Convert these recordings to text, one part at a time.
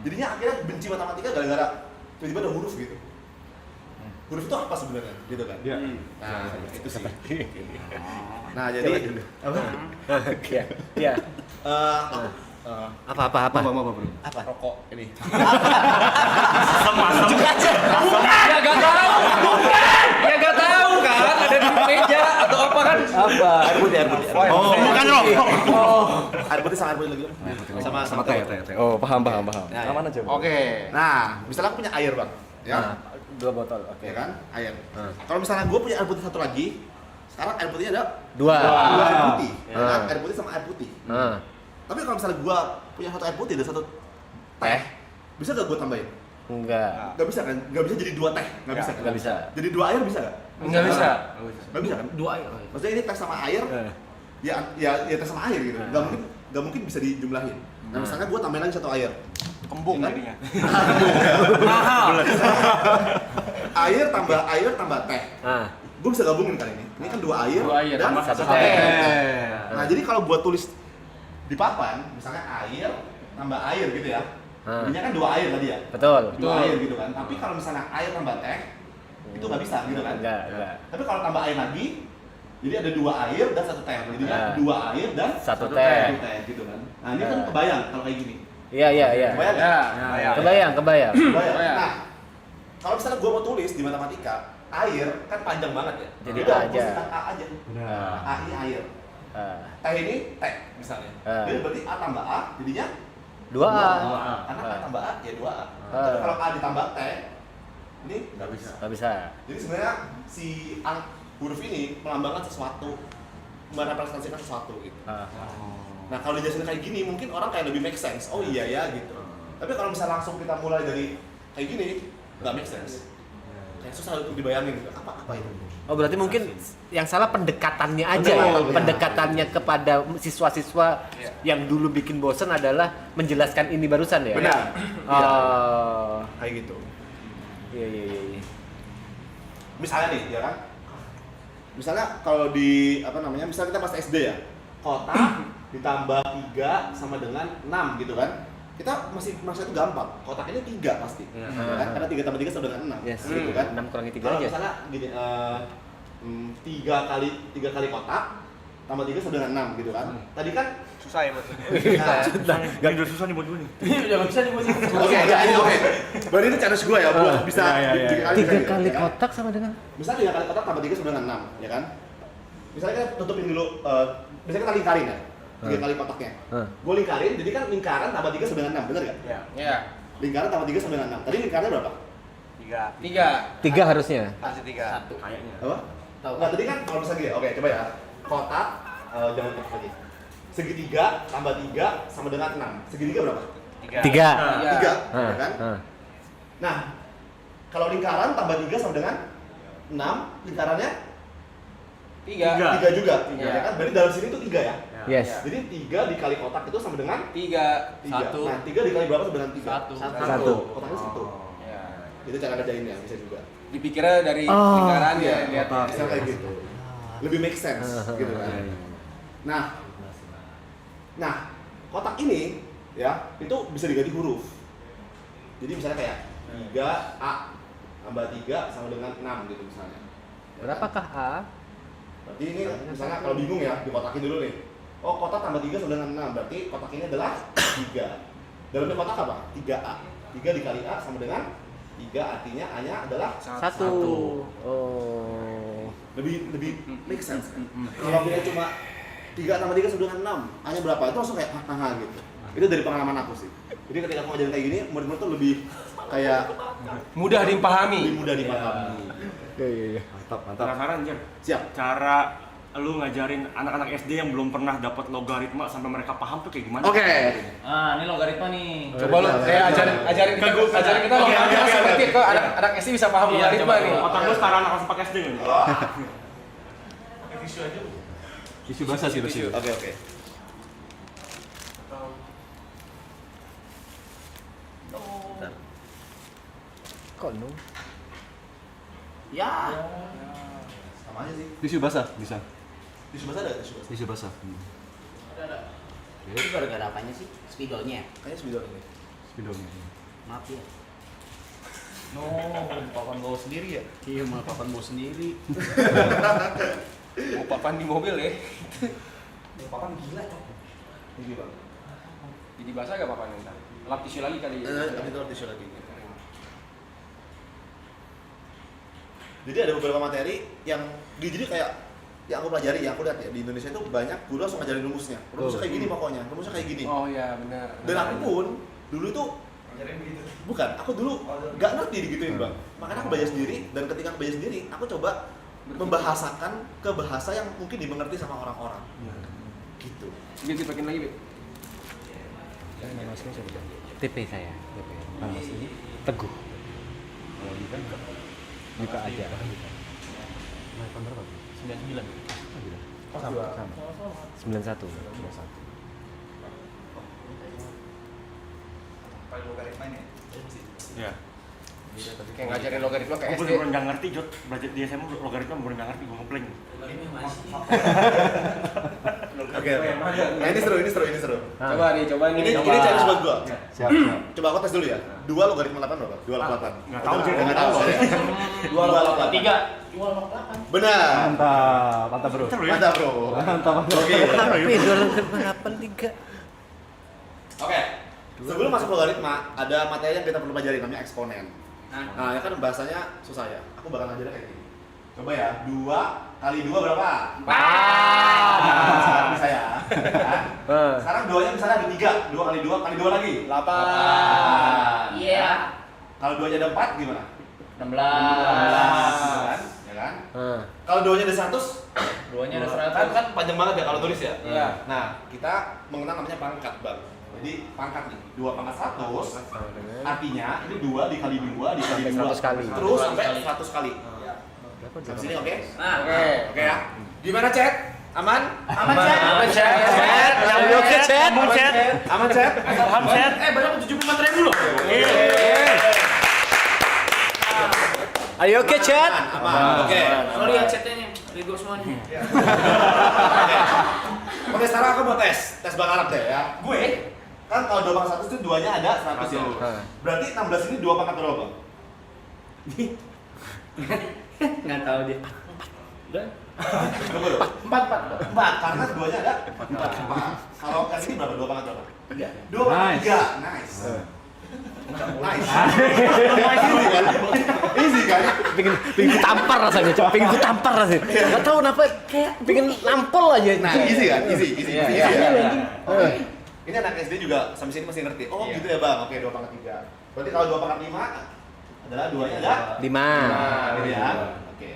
Jadinya akhirnya benci matematika gara-gara tiba-tiba ada huruf gitu. Huruf itu apa sebenarnya gitu kan? Iya. Nah, itu sih. Nah, jadi apa? Iya. Apa? Apa bro? Apa? Rokok ini. Tunjuk aja. Ya gak tahu. Ya gak tahu kan. Ada di meja atau apa kan? Apa? Air putih. Oh, bukan rokok. Air putih sama air putih lagi. Sama teh. Oh, paham. Nah, Aman aja. Oke. Nah, misalnya aku punya air, Bang. Ya. Nah, 2 botol. Oke. Ya kan? Air. Kalau misalnya gue punya air putih satu lagi, sekarang air putihnya ada 2. dua air putih. Ya kan? Air putih sama air putih. Tapi kalau misalnya gue punya satu air putih dan satu teh, bisa gak gue tambahin? Enggak. Gak bisa kan? Gak bisa jadi 2 teh? Gak bisa kan? Enggak bisa. Jadi 2 air bisa gak? Enggak bisa. Gak bisa kan? 2 air. Maksudnya ini teh sama air, ya teh sama air gitu. Gak mungkin bisa dijumlahin. Nah misalnya gue tambahin lagi satu air. Kembung Ya kan? jadinya. Mahal. Air tambah teh. Gue bisa gabungin kali ini. Ini kan 2 air, 2 air dan tambah 1 1 teh. teh. Nah jadi kalau buat tulis di papan, misalnya air tambah air gitu ya. Jadinya kan 2 air tadi ya. Betul. 2 air gitu kan. Tapi kalau misalnya air tambah teh, itu nggak bisa gitu kan. Enggak. Tapi kalau tambah air lagi, jadi ada 2 air dan 1 teh. Jadinya 2 air dan 1 1 teh. gitu kan. Nah ini kan kebayang kalau kayak gini. Iya. Kebayang nggak? Kebayang. Kebayang. Kebayang. Nah, kalau misalnya gue mau tulis di matematika, air kan panjang banget ya. Jadi Udah, A aja. gua singkat A aja. Benar. A ini air. Teh ini teh misalnya. Jadi berarti A tambah A jadinya 2A. Karena A tambah A ya 2A. Tapi kalau A ditambah teh, ini Nggak bisa. Enggak bisa. jadi sebenarnya si huruf ini melambangkan sesuatu, merepresentasikan sesuatu gitu. Nah kalau dijelasin kayak gini mungkin orang kayak lebih make sense. Oh iya ya gitu. Tapi kalau misalnya langsung kita mulai dari kayak gini, nggak make sense. Kayak susah untuk dibayangin gitu. Apa itu? Oh berarti mungkin yang salah pendekatannya aja ya. Pendekatannya. Pendekatannya kepada siswa-siswa yang dulu bikin bosen adalah menjelaskan ini barusan ya. Benar. Oh. Kayak gitu. Iya. Misalnya nih, ya kan? Misalnya kalau di misalnya kita pas SD ya, kotak ditambah 3 sama dengan 6 gitu kan? Kita masih merasa itu gampang. Kotak ini 3 pasti. Ya kan? Karena 3 tambah 3 sama dengan 6. Yes. Gitu kan? 6 kurangi 3 Kalau aja. misalnya gini 3 kali kotak tambah 3 sama dengan 6 gitu kan? Tadi kan Susah ya buat. Gak udah susah nih buat gue nih. Jangan bisa nih buat. Oke. Berarti itu challenge gue ya buat bisa iya. 3 kali kotak sama dengan Misalnya 3 kali kotak tambah 3 sama dengan 6, ya kan? Misalnya kita tutupin dulu, misalnya kita lingkarin ya, 3 kali kotaknya. Gue lingkarin, jadi kan lingkaran tambah 3 sama dengan 6, bener gak? Iya. Lingkaran tambah 3 sama dengan 6, tadi lingkarannya berapa? 3. 3 harusnya. Masih 3. Kayaknya. Apa? Nah tadi kan kalau misalnya gini, oke coba ya. Kotak, jangan kotak lagi. Segitiga tambah 3 sama dengan 6, segitiga berapa? 3. 3, ya kan? Nah, kalau lingkaran tambah 3 sama dengan 6, lingkarannya 3. 3 juga, Tiga. ya kan? Berarti dalam sini tuh 3 ya? Yes. Jadi 3 dikali kotak itu sama dengan 3. 3. Nah, 3 dikali berapa sama dengan 3? Satu. Satu. Kotaknya 1. Ya. Itu cara kerjainnya, bisa juga. Dipikirnya dari Oh, lingkaran Iya, ya lihat. bisa kayak gitu. Lebih make sense gitu kan. Nah, kotak ini ya, itu bisa diganti huruf. Jadi misalnya kayak 3A tambah 3 sama dengan 6 gitu misalnya. Ya kan? Berapakah A? Berarti ini misalnya kalau bingung ya, dikotakin dulu nih. Oh, kotak tambah 3 sama dengan 6, berarti kotak ini adalah 3. Dalamnya kotak apa? 3A. 3 dikali A sama dengan 3, artinya A-nya adalah 1. Oh. lebih make sense kan? Kalau kita cuma 3 tambah 3 sama dengan 6, A-nya berapa? Itu langsung kayak hahaha gitu. Itu dari pengalaman aku sih. Jadi ketika aku ngajarin kayak gini, murid-murid tuh lebih kayak Mudah lebih dipahami. mudah dipahami. Iya. Mantap. Penasaran Jer? Siap. Cara lu ngajarin anak-anak SD yang belum pernah dapat logaritma sampai mereka paham tuh kayak gimana? Oke. Ah, ini logaritma nih. Coba lu ajarin kita Oke, nanti ke anak SD bisa paham Iya, logaritma coba, nih. coba. Otak lu sekarang anak kelas 4 SD kan? Tisu basah sih tisu. Oke. Kok no? Ya. Sama aja sih. Tisu basah bisa. Tisu basah ada tisu basah. Tisu basah. Itu gara-gara apanya sih? Spidolnya. Kayaknya spidol ini. Videonya. Maaf ya. No, papan bawa sendiri ya? Iya, malah papan mau sendiri. Mau papan di mobil ya. Papan gila cok. Ini bang. Jadi basah gak papannya ntar? Lap tisu lagi kali ya? Tapi itu tisu lagi. Jadi ada beberapa materi yang jadi kayak yang aku pelajari, yang aku lihat ya di Indonesia itu banyak guru langsung ngajarin rumusnya. Rumusnya kayak gini pokoknya, rumusnya kayak gini. Oh iya benar. Dan aku pun dulu itu bukan, aku dulu nggak ngerti digituin bang. Makanya aku belajar sendiri dan ketika aku belajar sendiri, aku coba membahasakan ke bahasa yang mungkin dimengerti sama orang-orang. Gitu. Gitu pakai lagi, Beb. Nama aslinya siapa? TP saya. TP. Nama aslinya Teguh. Kalau Dika enggak. Buka aja. Tahun berapa? 99. Oh, sama. 91. Paling logaritma ini. Iya. Kayak ngajarin logaritma kayak Gue SD. bener-bener nggak ngerti, Jod. Belajar di SMA logaritma bener nggak ngerti, gue ngepleng. Ini masih. Oke. Nah ini seru. Coba nih, coba nih. Ini coba. challenge buat gua. Siap. Coba aku tes dulu ya. 2 logaritma 8 berapa? 2 logaritma 8. Nggak tahu, Jod. Nggak tahu saya. 2 logaritma 3. 2 logaritma 8. Benar. Mantap bro. Seru ya? Mantap bro. Mantap. Oke. Tapi 2 Oke. Sebelum masuk logaritma, ada materi yang kita perlu pelajari namanya eksponen. Nah, ya kan bahasanya susah ya. Aku bakal ngajarin kayak gini. Coba ya, 2 kali 2 berapa? 4. Sekarang bisa ya. Sekarang 2-nya misalnya ada 3. 2 kali 2 kali 2 lagi. 8. Iya. Kalau 2-nya ada 4 gimana? 16. Ya kan? Kalau 2-nya ada 100, 2-nya ada 100. kan panjang banget ya kalau tulis ya? Iya. Nah, kita mengenal namanya pangkat, Bang. Jadi pangkat nih, 2 pangkat 100 artinya ini 2 dikali 2 dikali 2 100 kali. terus sampai 100 kali. Sampai sini oke? Nah, Oke ya. Gimana chat? Aman? aman chat. Aman, Chat. Oke, chat. Aman, chat. Aman chat? Paham, chat. Banyak 74.000 loh. Ayo oke, chat. Aman. Oke. Sorry ya chatnya nih. Rigo semuanya. Oke, sekarang aku mau tes Bang Arab deh ya. Gue kan kalau 2 pangkat 100 itu 2-nya ada 100 ya. Berarti 16 ini 2 pangkat berapa, Bang? Enggak tahu dia. Udah. Berapa dong? 4 karena 2-nya ada 4. Kalau yang ini berapa? 2 pangkat berapa? 2 pangkat 3. Nice. Nice. Easy kan? Pengen tampar rasanya, coba pengen tampar rasanya. Enggak tahu kenapa kayak pengen nampol aja. Nah, easy kan? Easy Iya, ya. iya. Oke. Ini anak SD juga sampai sini masih ngerti. Oh, gitu ya, Bang. Oke, 2 pangkat 3. Berarti kalau 2 pangkat 5 adalah 2-nya ada 5. gitu ya. Oke.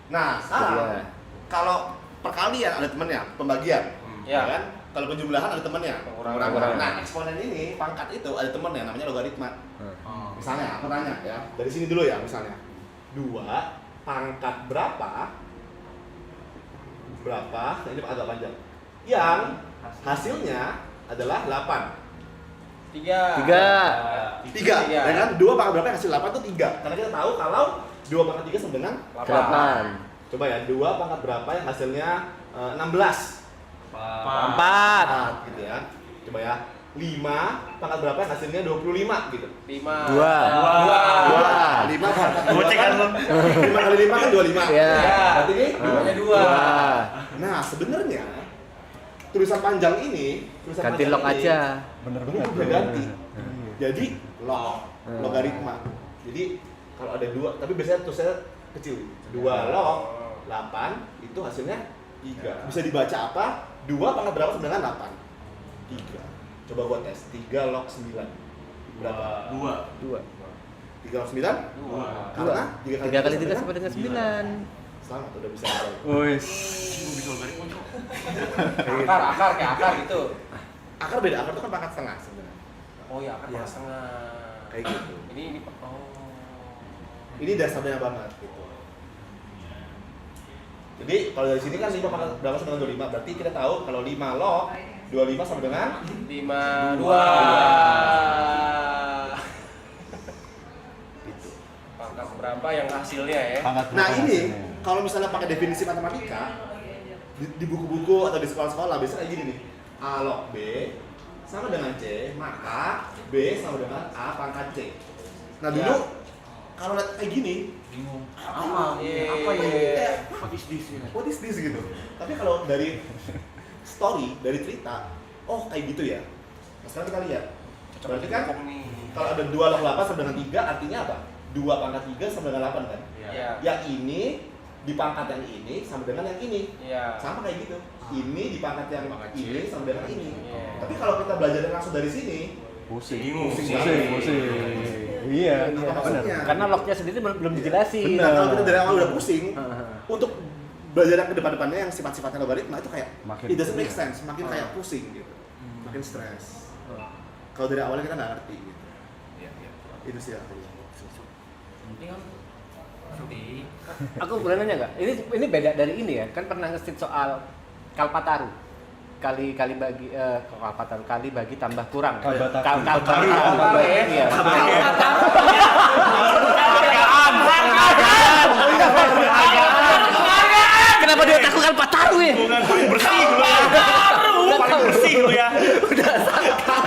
Nah, sekarang kalau perkalian ada temennya, pembagian. Ya. Ya kan? Kalau penjumlahan ada temennya. Pengurangan. Nah, eksponen ini pangkat itu ada temennya namanya logaritma. Misalnya aku tanya ya, dari sini dulu ya misalnya. 2 pangkat berapa? Nah, ini agak panjang. Yang hasilnya adalah 8. 3. 3. Ya kan? 2 pangkat berapa yang hasil 8 itu 3. Karena kita tahu kalau 2 pangkat 3 sama dengan 8. Coba ya, 2 pangkat berapa yang hasilnya 16? 4. Gitu ya. Coba ya. 5 pangkat berapa yang hasilnya 25 gitu. 5. 2. 5 pangkat Gocek kan lo. 5 kali 5 kan 25. Iya. Berarti ini 2-nya 2. Nah, sebenarnya tulisan panjang ini, Ganti log aja. Bener Ini banget. udah ganti. Jadi log, logaritma. Jadi kalau ada 2, tapi biasanya tulisannya kecil. 2 log 8 itu hasilnya 3. Bisa dibaca apa? 2 pangkat berapa sama dengan 8? 3. Coba gua tes. 3 log 9. Berapa? 2. 3 log 9? 2. Karena 3 kali 3 sama dengan 9. Selamat, udah bisa. Wes. Gue bisa logaritma, Cok. Akar kayak akar gitu. Akar beda, akar itu kan pangkat setengah sebenarnya. Oh iya, akar pangkat setengah. Kayak gitu. Ini oh. Ini dasarnya banget gitu. Jadi kalau dari sini kan 5 pangkat berapa sama dengan 25? Berarti kita tahu kalau 5 log 25 sama dengan 5 2. gitu. Pangkat berapa yang hasilnya ya? Nah ini kalau misalnya pakai definisi matematika di buku-buku atau di sekolah-sekolah biasanya kayak gini nih. A log B sama dengan C, maka B sama dengan A pangkat C. Nah dulu kalau lihat kayak gini, Bingung. apa ya? What is this? What is this gitu. Tapi kalau dari story, dari cerita, oh kayak gitu ya. Nah, sekarang kita lihat. Berarti kan kalau ada 2 log 8 sama dengan 3 artinya apa? 2 pangkat 3 sama dengan 8 kan? Iya. Yang ini di pangkat yang ini sama dengan yang ini. Iya. Sama kayak gitu. Ini di pangkat yang Pangkat C. ini sama dengan ini. Iya. Tapi kalau kita belajar langsung dari sini, Pusing. Bingung. Pusing. Iya, Apa benar. maksudnya? Karena locknya sendiri belum dijelasin. Nah, kalau kita dari awal udah pusing, Heeh. untuk belajar yang ke depan-depannya yang sifat-sifatnya logaritma itu kayak Makin it doesn't make pusing. sense, makin kayak pusing gitu. Makin stres. Kalau dari awalnya kita nggak ngerti gitu. Iya, iya. Itu sih aku. Penting kan ngerti. Aku boleh nanya nggak? Ini beda dari ini ya. Kan pernah nge-state soal Kalpataru. Kali bagi Kalpataru kali bagi tambah kurang. Kalbataru. Kalpataru. Iya. Kenapa dia takut Kalpataru ya? Bukan paling bersih lu. Paling bersih lu ya.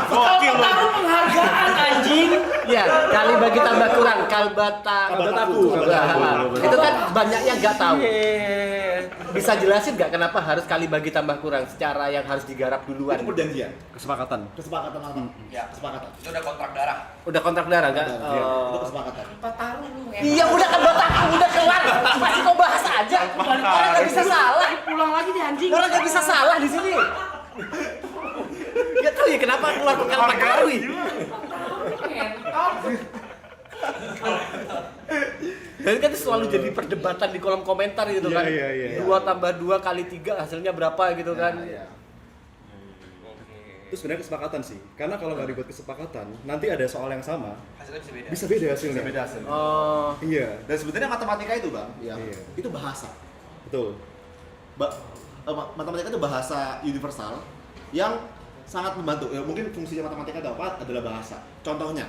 Gokil lu. Penghargaan anjing. Ya, kali bagi tambah kurang Kalbataku. Itu kan banyak yang nggak tahu. Bisa jelasin nggak kenapa harus kali bagi tambah kurang secara yang harus digarap duluan? Itu perjanjian, Kesepakatan. kesepakatan apa? Ya. Kesepakatan. Itu udah kontrak darah. Udah kontrak darah nggak? Iya, itu Oh. kesepakatan. Taruh lu. Iya udah kan Bataku udah kelar. Masih kau bahas aja. Orang nggak bisa salah. Pulang lagi deh anjing. Orang nggak bisa salah di sini. Gak tahu ya kenapa keluar ke Kalpataru. Dan kan itu selalu jadi perdebatan di kolom komentar gitu kan. Iya. 2 tambah 2 kali 3 hasilnya berapa gitu kan. Iya. Itu sebenarnya kesepakatan sih. Karena kalau nggak dibuat kesepakatan, nanti ada soal yang sama, Hasilnya bisa beda. bisa beda hasilnya. Bisa beda hasilnya. Oh. Iya, Dan sebenarnya matematika itu bang, ya, Iya. itu bahasa. betul. Matematika itu bahasa universal yang sangat membantu. Ya, mungkin fungsinya matematika adalah bahasa. Contohnya,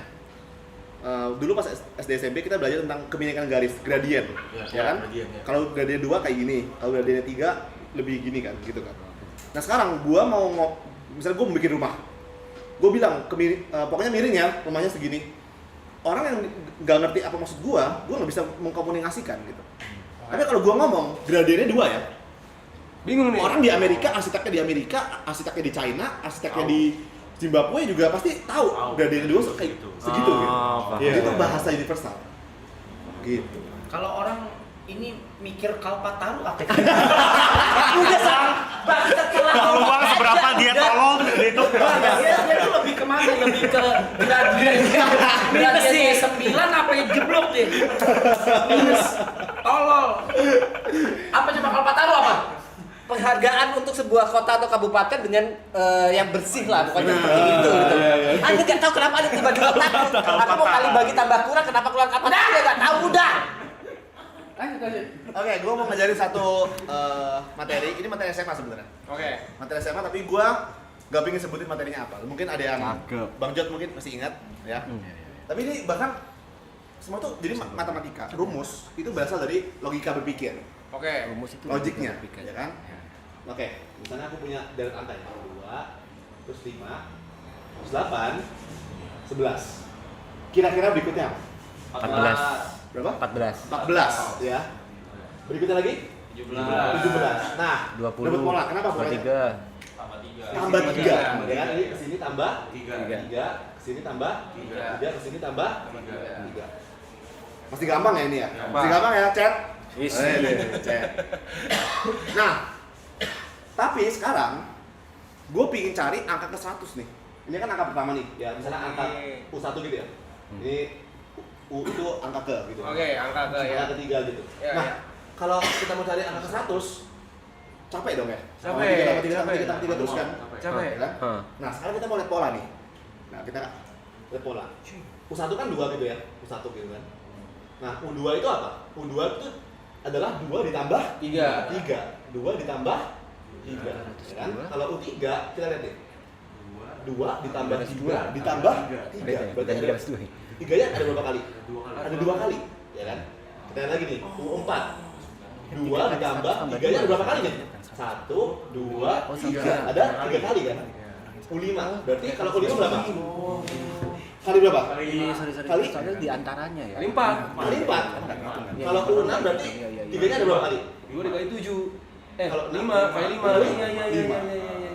dulu pas SD SMP kita belajar tentang kebinaikan garis, gradien, ya kan? gradien, ya. Kalau gradien 2 kayak gini, kalau gradiennya 3 lebih gini kan, gitu kan. Nah sekarang gua mau misalnya gua mau bikin rumah, gua bilang pokoknya miring ya, rumahnya segini. Orang yang nggak ngerti apa maksud gua nggak bisa mengkomunikasikan gitu. Tapi kalau gua ngomong gradiennya 2 ya, Bingung nih. orang di Amerika, arsiteknya di China, arsiteknya di Zimbabwe juga pasti tahu gradiennya 2 kayak segitu gitu. paham. Jadi itu bahasa universal. Gitu. Kalau orang ini mikir Kalpataru apa? Udah sama. Bangsat telah. Peluang seberapa dia tolol gitu. Dia tuh lebih kemana? Lebih ke gradiennya 9 apa yang jeblok deh? Minus. Tolol. Apa coba Kalpataru apa? Penghargaan untuk sebuah kota atau kabupaten dengan yang bersih lah pokoknya seperti itu gitu. Anda nggak tahu kenapa ada tiba-tiba takut. Aku mau kali bagi tambah kurang kenapa keluar kata dia nggak tahu udah. Oke, gua mau ngajarin satu materi. Ini materi SMA sebenarnya. Oke. Materi SMA tapi gua nggak pengen sebutin materinya apa. Mungkin ada yang Cakep. Bang Jod mungkin masih ingat ya. Tapi ini bahkan semua tuh jadi matematika, rumus itu berasal dari logika berpikir. Oke. Rumus itu Logiknya, ya kan? Oke, misalnya aku punya deret angka ya, 2, terus 5, terus 8, 11. Kira-kira berikutnya apa? 14. Berapa? 14. 14, ya. Berikutnya lagi? 17. Nah, 20. dapat pola. Kenapa polanya? 23. Tambah 3, ya kan? Jadi kesini tambah 3. 3, kesini tambah 3. 3, kesini tambah 3. 3. Masih gampang ya ini ya? Masih gampang ya, chat? Chat. Nah, tapi sekarang gue pingin cari angka ke 100 nih. Ini kan angka pertama nih, ya misalnya angka U1 gitu ya. Ini U itu angka ke gitu. Oke, angka ke ya. Angka ketiga gitu. Ya, Nah, ya. kalau kita mau cari angka ke 100, capek dong ya? Capek, Tambah tiga terus kan? Capek. Ya kan? Hah. Nah, sekarang kita mau lihat pola nih. Nah, kita lihat pola. U1 kan 2 gitu ya, U1 gitu kan. Nah, U2 itu apa? U2 itu adalah 2 ditambah 3. 2 ditambah 3. Ya kan? Kalau U3 kita lihat nih. 2 ditambah 3 ditambah 3. Berarti ada 3-nya ada berapa kali? Ada 2 kali, ya kan? Kita lihat lagi nih, U4. 2 ditambah 3-nya ada berapa kali nih? 1, 2, 3. Ada 3 kali kan? U5. Berarti kalau U5 berapa? Kali berapa? Sorry. Soalnya di antaranya ya. Kali 4. Kali 4. Kalau U6 berarti tiganya ada berapa kali? 2 dikali 7. Kalau 5 kali 5. Iya.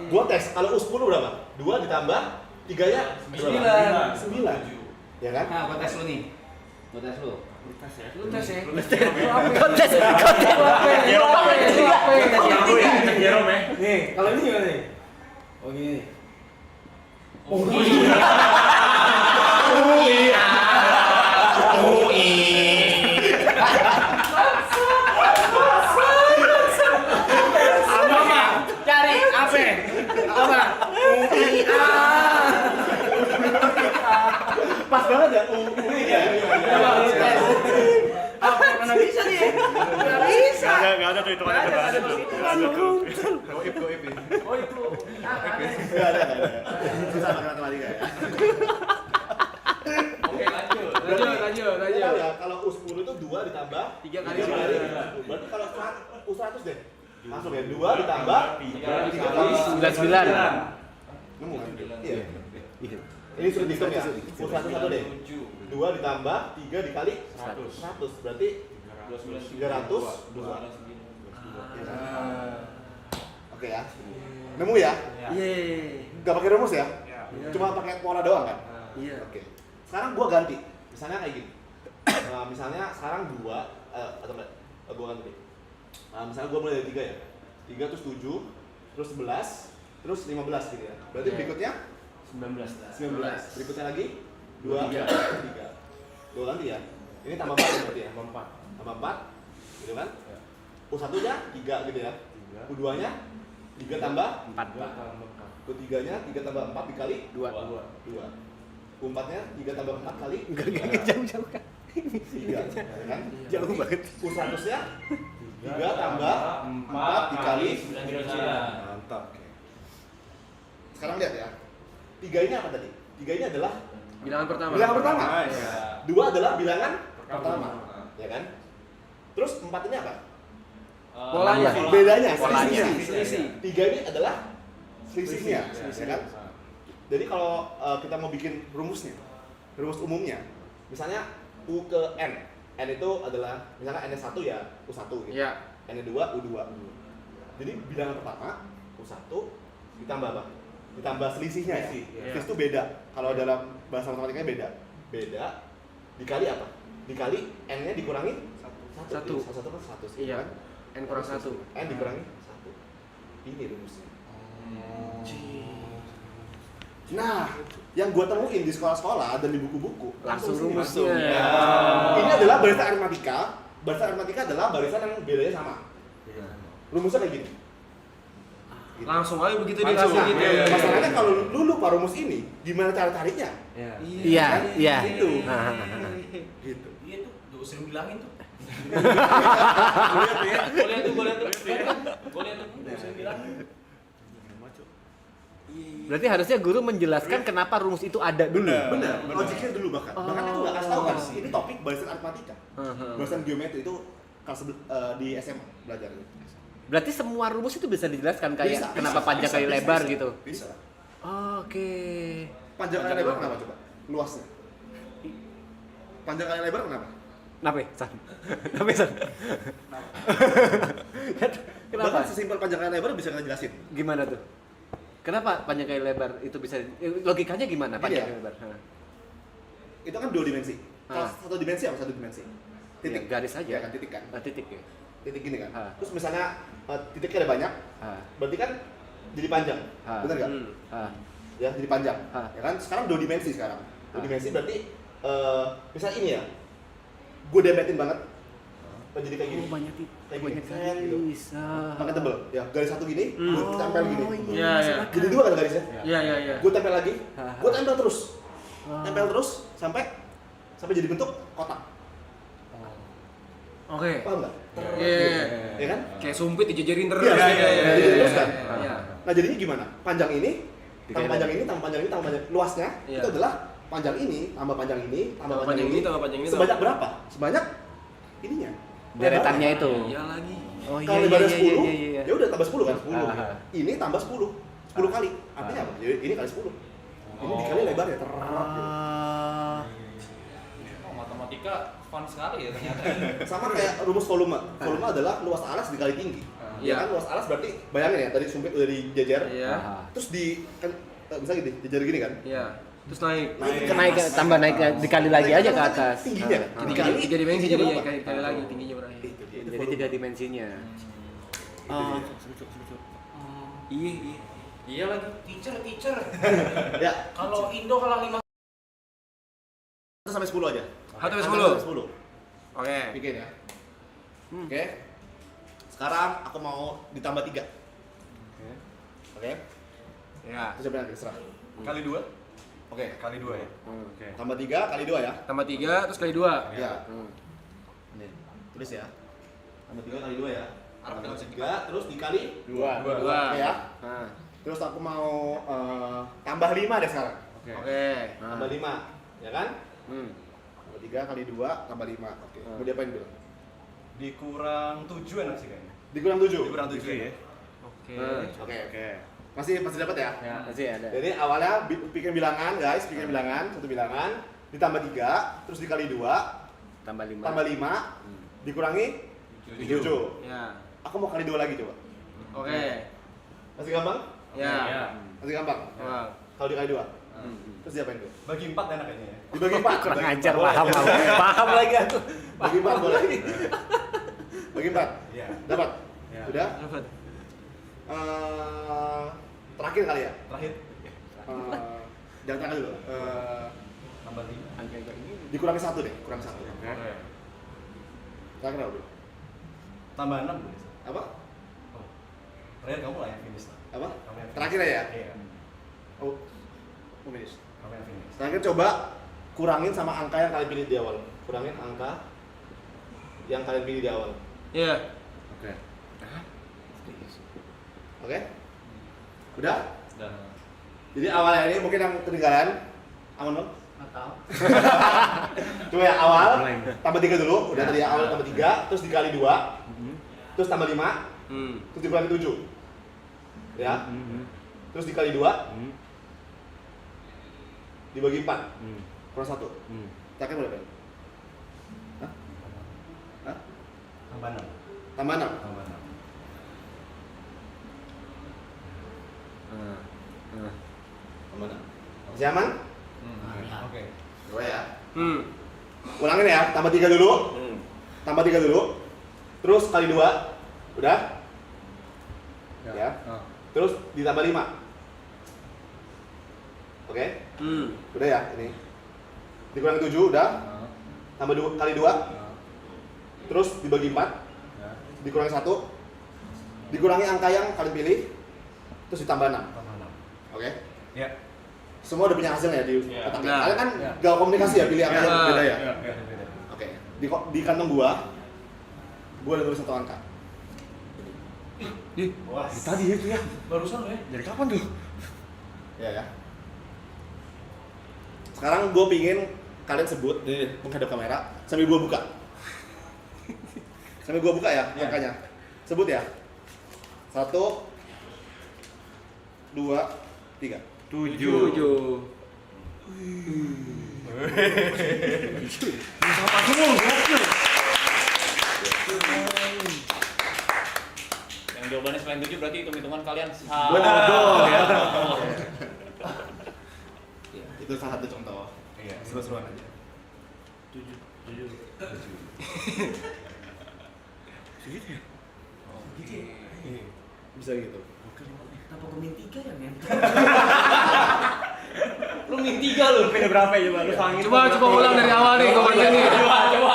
Gua tes, kalau U10 berapa? 2 ditambah 3-nya 9. Ya kan? Nah, gua tes lu nih. Gua tes lu. Lu tes ya. Kontes. Jerome ya. Nih, kalau ini gimana nih? Oh gini. Cari apa? Apa? Pas banget ya? Mana bisa nih? Nggak bisa. Nggak ada tuh itu. Goib ini. Oh itu. Nggak ada. Susah pakai matematika ya. Oke, lanjut. Ya, kalau U10 itu 2 ditambah 3 kali 9. Berarti kalau U100 deh. Langsung ya, 2 ditambah 3 kali 99. Nemu kan? Iya. Ini sudah dihitung ya? U101 deh. 2 ditambah 3 dikali 100. Berarti 302. Oke ya. Nemu ya? Iya. Gak pakai rumus ya? Cuma pakai pola doang kan? Iya. Oke. Sekarang gua ganti. Misalnya kayak gini. Misalnya sekarang 2 atau enggak? Gua ganti. Misalnya gua mulai dari 3 ya. 3 terus 7, terus 11, terus 15 gitu ya. Berarti berikutnya 19. Berikutnya lagi 2, 3. Gua ganti ya. Ini tambah 4 berarti ya. Tambah 4. Gitu kan? U1-nya 3 gitu ya. U2-nya 3 tambah 4. U3-nya 3 tambah 4 dikali 2. U4-nya 3 tambah 4 kali Enggak jauh-jauh kan. 3 kan? Jauh banget. U100-nya 3 tambah 4 dikali 99. Mantap. Sekarang lihat ya. 3 ini apa tadi? 3 ini adalah Bilangan pertama. bilangan pertama. 2 adalah bilangan pertama. Ya kan? Terus 4 ini apa? Polanya. Bedanya, Polanya. selisih. 3 ini adalah selisihnya, ya kan? Jadi kalau kita mau bikin rumus umumnya, misalnya U ke N. N itu adalah, misalnya N-nya 1 ya U1 gitu. Iya. N-nya 2 U2. Jadi bilangan pertama U1 ditambah apa? Ditambah selisihnya ya. Selisih itu beda. Kalau dalam bahasa matematikanya beda. Beda dikali apa? Dikali N-nya dikurangi 1. 1 kan 100. Iya. Kan? N kurang 1. N dikurangi 1. Ini rumusnya. Nah, yang gua temuin di sekolah-sekolah dan di buku-buku Langsung sini. rumusnya. Ini adalah barisan aritmatika. Barisan aritmatika adalah barisan yang bedanya sama. Rumusnya kayak gini. Gitu. Langsung aja begitu dia Masalahnya, langsung gitu. masalahnya kalau lu lupa rumus ini, gimana cara carinya? Iya. Gitu. Gitu. Iya tuh, udah sering bilangin tuh. Boleh tuh. Sering bilangin. Berarti harusnya guru menjelaskan kenapa rumus itu ada dulu. Benar. Logiknya dulu bahkan. Bahkan itu nggak kasih tahu kan. Ini topik barisan aritmatika. Barisan geometri itu kelas di SMA belajar. Berarti semua rumus itu bisa dijelaskan kayak Bisa, kenapa bisa, panjang bisa, kali bisa, lebar bisa. gitu. Bisa. Oke. Panjang kali lebar kenapa coba? Luasnya. Panjang kali lebar kenapa? Kenapa? San? Kenapa? Bahkan sesimpel panjang kali lebar bisa kita jelasin. Gimana tuh? Kenapa panjang kali lebar itu bisa logikanya gimana panjang Gini ya. kali lebar? Itu kan 2 dimensi. Kalau 1 dimensi apa 1 dimensi? Titik. Ya, garis aja. Ya kan titik kan. Titik ya. Titik gini kan. Ha. Terus misalnya titiknya ada banyak, berarti kan jadi panjang. Ha. Benar nggak? Ya, jadi panjang. Ha. Ya kan? Sekarang 2 dimensi sekarang. 2 Ha. dimensi berarti misalnya ini ya. Gue dempetin banget. Jadi kayak gini. Oh, banyak Kayak banyak gini. garis. Pakai tebel. Ya, garis satu gini, gue tempel gini. Iya. Jadi 2 kan garisnya. Iya. Gue tempel lagi. Ha. Gue tempel terus. Tempel terus sampai jadi bentuk kotak. Oke. Paham nggak? Iya. Ya kan? Kayak sumpit dijejerin terus. Iya, dijejerin terus kan? Iya. Nah, jadinya gimana? Panjang ini, tambah panjang ini, tambah panjang ini, tambah panjang luasnya Iya. itu adalah panjang ini, tambah panjang ini, tambah Tambah panjang ini, tambah panjang ini. sebanyak berapa? Sebanyak ininya. Deretannya itu. Iya lagi. Oh Kalau lebarnya 10, iya. ya udah tambah 10 kan? 10. Aha. Ini tambah 10. 10 kali. Artinya apa? Jadi ini kali 10. Ini dikali lebar ya, Oh, matematika fun sekali ya ternyata. sama kayak rumus volume. Volume adalah luas alas dikali tinggi. Ya kan, luas alas berarti bayangin ya, tadi sumpit udah dijajar. Iya. Terus di kan bisa gitu, jajar gini kan. Iya. Terus naik. Tambah naik dikali lagi aja ke atas. Tingginya kan. Dikali 3 dimensi jadinya berapa? kali lagi tingginya berapa? Jadi 3 dimensinya. Iya. Iya lagi, teacher. Ya, Kalau Indo kalah 5 1 sampai 10 aja. 1 sampai 10. Oke. Bikin ya. Oke. Sekarang aku mau ditambah 3. Oke. Ya. Terus siapa yang terserah? Kali 2? Oke. Kali 2 ya? Oke. Tambah 3 kali 2 ya. Tambah 3 terus kali 2. Ya. Ini, tulis ya. Tambah 3 kali 2 ya. Tambah 3 terus dikali 2. 2. Oke ya. Nah, Terus aku mau tambah 5 deh sekarang. Oke. Tambah 5, ya kan? hmm. Tambah 3 kali 2 tambah 5. Oke. Mau diapain dulu? Dikurang 7 enak sih kayaknya. Dikurang 7. Dikurang 7 ya? Oke. Oke. Masih dapat ya? Ya, masih ada. Jadi awalnya bikin bilangan, guys, bikin bilangan, satu bilangan, ditambah 3, terus dikali 2, Tambah 5. tambah 5, dikurangi 7. Ya. Aku mau kali 2 lagi coba. Oke. Masih gampang? Ya. Masih gampang? Wah. Kalau dikali 2. Terus diapain tuh? Bagi 4 enak kayaknya ya? Dibagi 4. Kurang ajar, paham lagi aku. Bagi 4 boleh. Bagi 4. Iya. Dapat? Ya. Udah? Dapat. Terakhir kali ya? Terakhir. Jangan terakhir dulu. Tambah 3. Dikurangi 1 deh, kurang 1. Oke. Terakhir apa? Tambah 6 boleh? Apa? Oh. Terakhir kamu lah yang finish lah. Apa? Kamu yang finish. Terakhir ya? Iya. Oh, finish. Kamu yang finish. Terakhir coba kurangin sama angka yang kalian pilih di awal. Kurangin angka yang kalian pilih di awal. Iya. Oke. Oke? Udah? Udah. Jadi awalnya ini mungkin yang ketinggalan. Aman dong? Enggak tahu. Coba ya awal, tambah 3 dulu. Udah tadi awal tambah 3, terus dikali 2. Terus tambah 5, terus dikurangi 7. Ya. Terus dikali 2. Dibagi 4. Kurang 1. Terakhir boleh kan? Hah? Hah? Tambah 6. Tambah 6. Tambah 6. Tambah 6. Masih aman? Oke. Coba ya. Hmm. Ulangin ya, tambah 3 dulu. Tambah 3 dulu. Terus kali 2. Udah? Ya. Terus ditambah 5. Oke? Udah ya, ini. Dikurangi 7, udah. Tambah 2 kali 2. Terus dibagi 4. Dikurangi 1. Dikurangi angka yang kalian pilih. Terus ditambah 6. Tambah 6. Oke? Ya. Semua udah punya hasilnya di Iya. otaknya. Nah. Kalian kan gak komunikasi ya, pilih angka yang Iya. beda ya. Ya, ya, beda. Oke. Di kantong gua ada tulis 1 angka. Wah. Tadi itu ya. Barusan ya. Dari kapan tuh? Ya ya. Sekarang gue pingin kalian sebut nih menghadap kamera sambil gue buka. Sambil gue buka ya angkanya. Sebut ya. 1, 2, 3. 7. Yang jawabannya selain 7 berarti hitung-hitungan kalian salah. Bodoh ya. Itu salah satu contoh. Iya. Seru-seruan aja. 7. Bisa gitu. Kenapa gue min 3 ya, men? Lu min 3 lu. Pilih berapa ya, Bang? Lu sangin. Coba ulang dari awal nih komennya nih. Coba